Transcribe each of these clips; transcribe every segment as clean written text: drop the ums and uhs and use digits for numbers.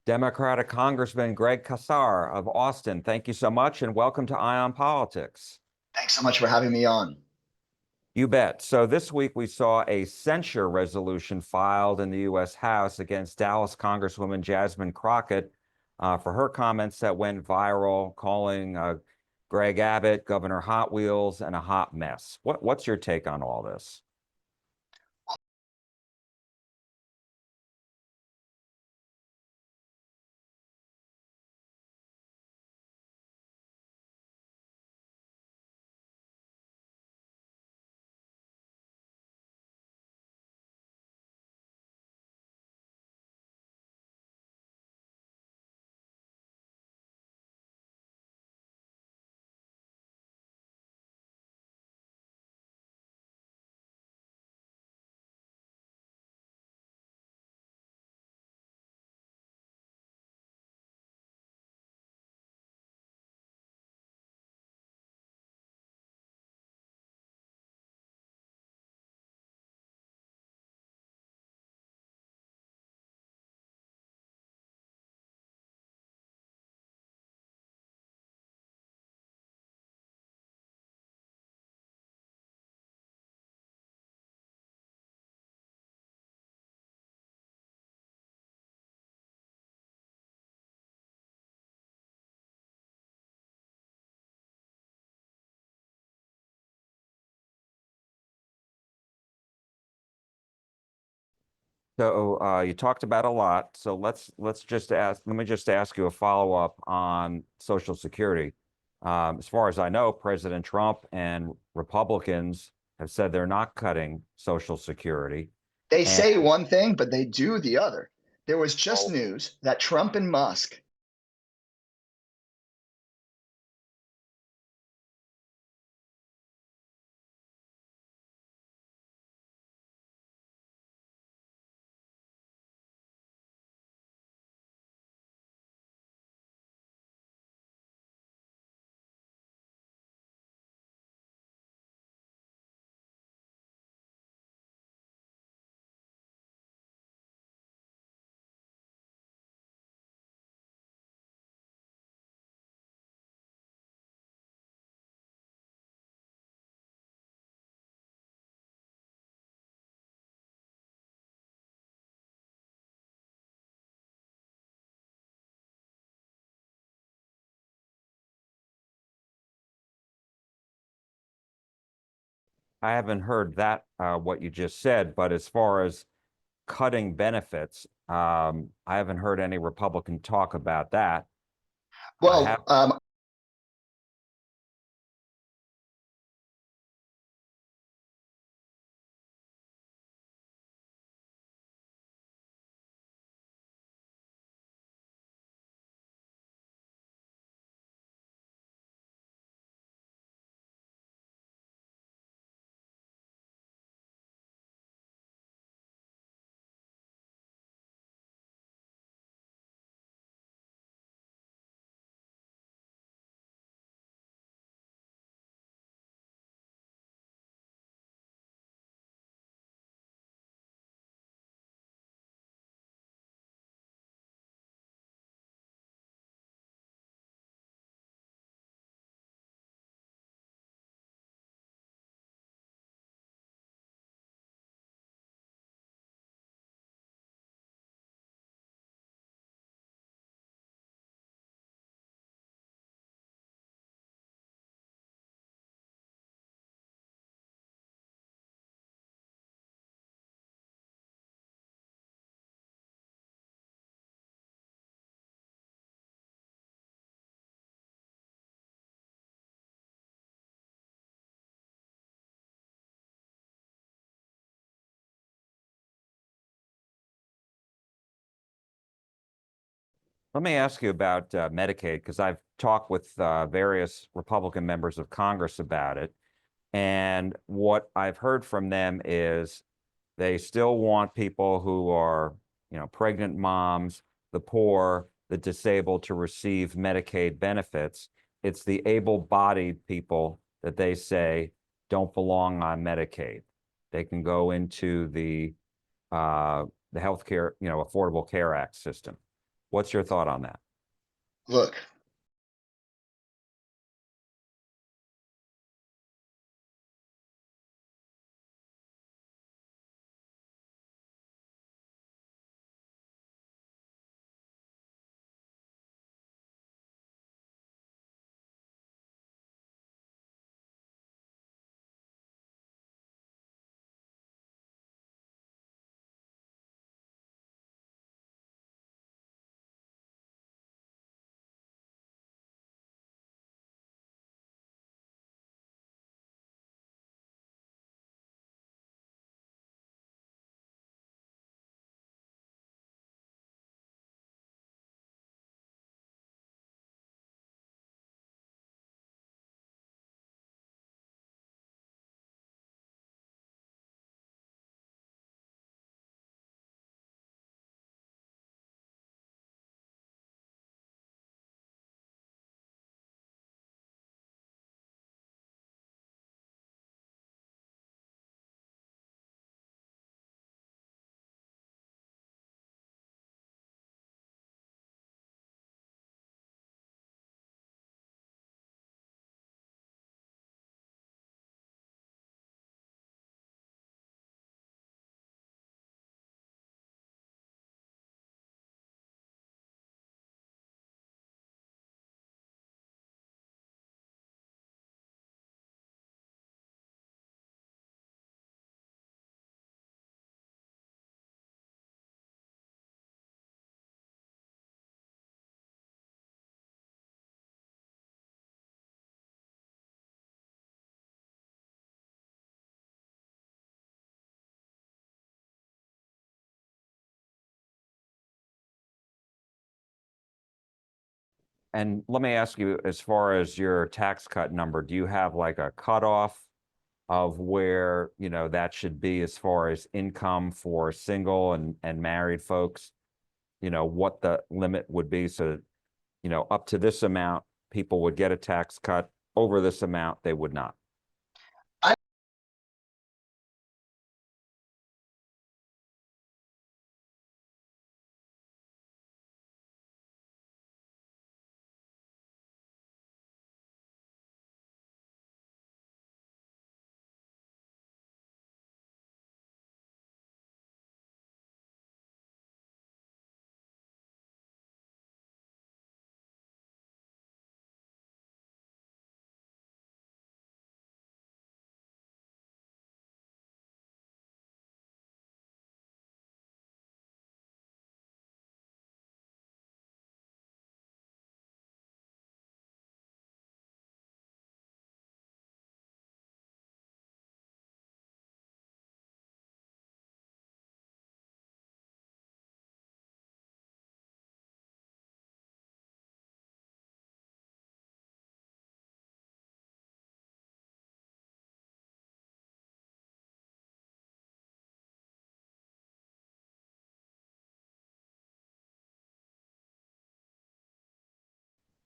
Democratic Congressman Greg Casar of Austin. Thank you so much and welcome to Ion Politics. Thanks so much for having me on. You bet. So this week we saw a censure resolution filed in the U.S. House against Dallas Congresswoman Jasmine Crockett for her comments that went viral, calling Greg Abbott Governor Hot Wheels and a hot mess. What's your take on all this? So you talked about a lot. So let's just ask. Let me just ask you a follow-up on Social Security. As far as I know, President Trump and Republicans have said they're not cutting Social Security. They And say one thing, but they do the other. There was just oh, news that Trump and Musk I haven't heard that what you just said, but as far as cutting benefits, I haven't heard any Republican talk about that. I have. well, Let me ask you about Medicaid, because I've talked with various Republican members of Congress about it. And what I've heard from them is they still want people who are, pregnant moms, the poor, the disabled to receive Medicaid benefits. It's the able-bodied people that they say don't belong on Medicaid. They can go into the healthcare, Affordable Care Act system. What's your thought on that? Look, And let me ask you, as far as your tax cut number, do you have like a cutoff of where, that should be as far as income for single and married folks? What the limit would be so that, up to this amount, people would get a tax cut. Over this amount, they would not. I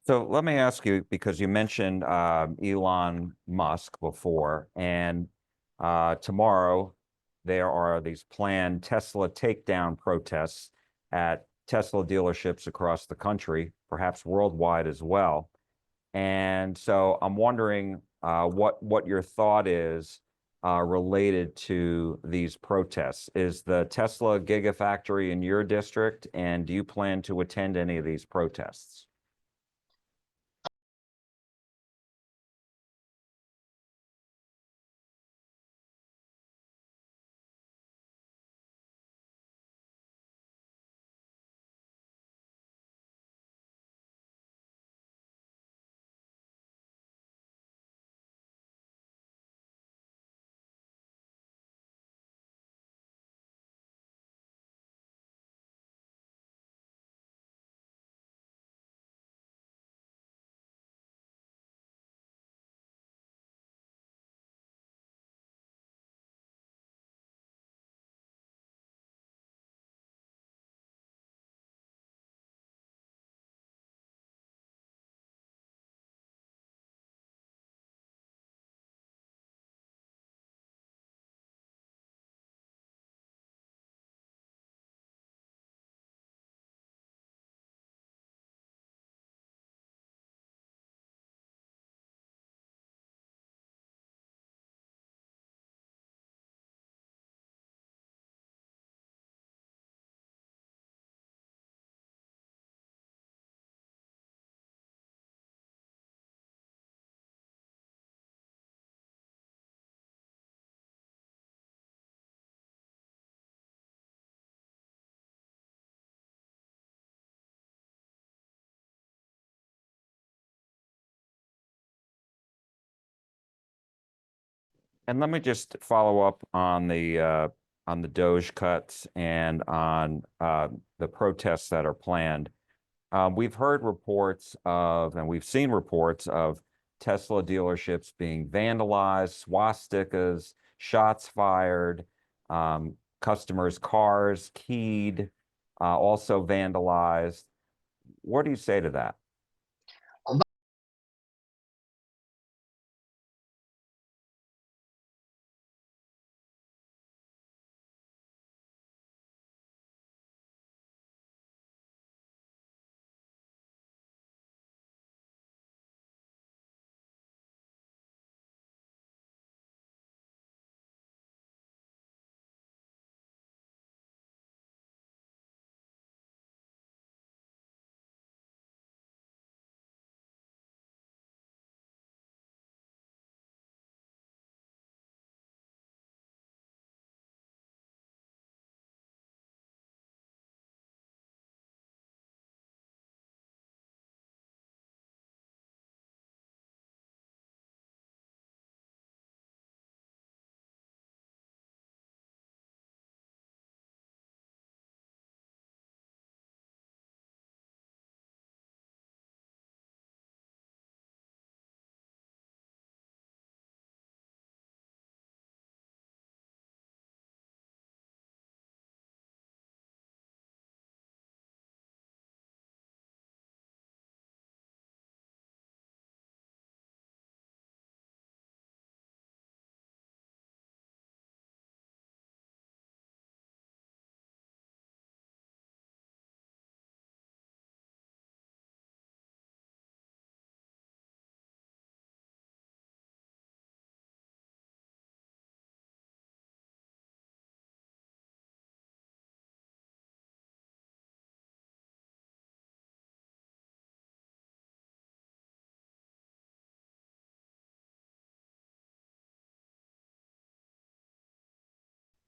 So let me ask you, because you mentioned Elon Musk before, and tomorrow there are these planned Tesla takedown protests at Tesla dealerships across the country, perhaps worldwide as well. And so I'm wondering what your thought is related to these protests. Is the Tesla Gigafactory in your district, and do you plan to attend any of these protests? And let me just follow up on the Doge cuts and on the protests that are planned. We've heard reports of, and we've seen reports of Tesla dealerships being vandalized, swastikas, shots fired, customers' cars keyed, also vandalized. What do you say to that?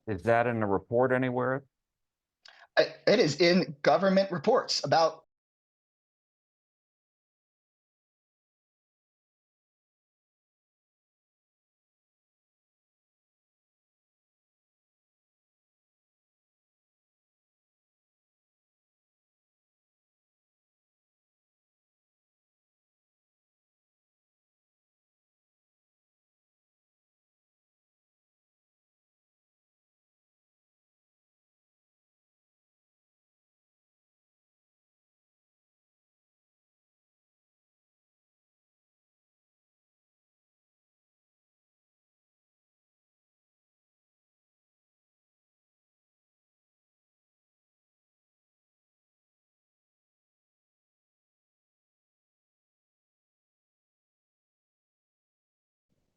Is that in a report anywhere? It is in government reports about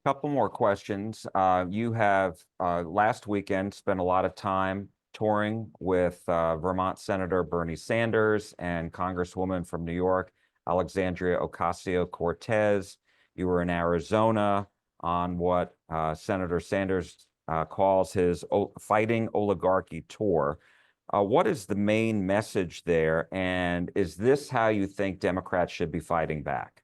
Couple more questions. You have last weekend spent a lot of time touring with Vermont Senator Bernie Sanders and Congresswoman from New York, Alexandria Ocasio-Cortez. You were in Arizona on what Senator Sanders calls his Fighting Oligarchy tour. What is the main message there? And is this how you think Democrats should be fighting back?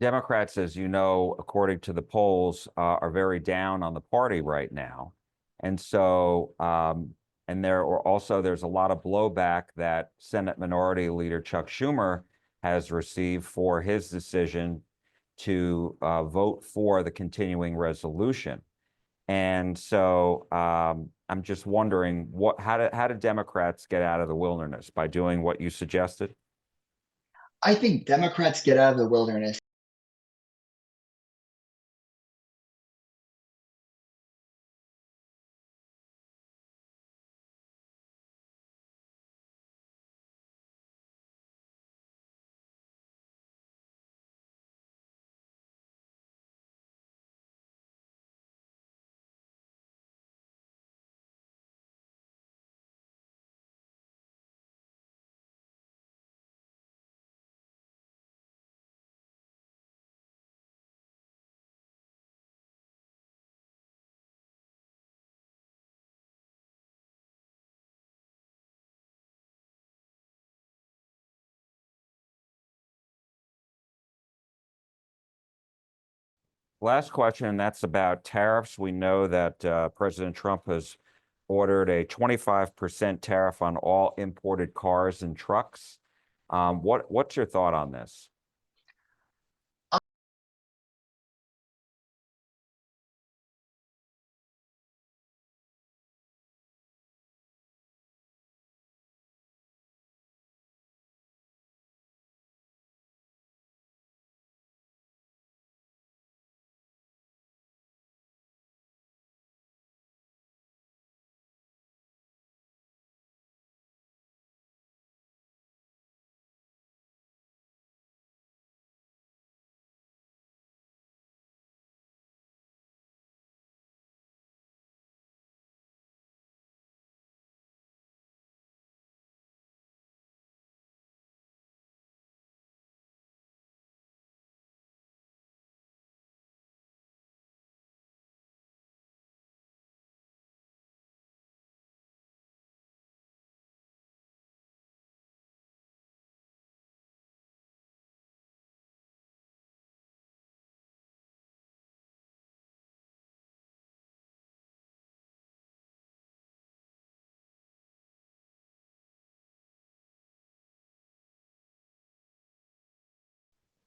Democrats, as you know, according to the polls, are very down on the party right now. And so, and there's a lot of blowback that Senate Minority Leader Chuck Schumer has received for his decision to vote for the continuing resolution. And so I'm just wondering how did Democrats get out of the wilderness by doing what you suggested? I think Democrats get out of the wilderness. Last question, and that's about tariffs. We know that President Trump has ordered a 25% tariff on all imported cars and trucks. What's your thought on this?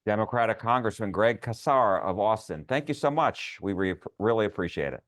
Democratic Congressman Greg Casar of Austin. Thank you so much. We really appreciate it.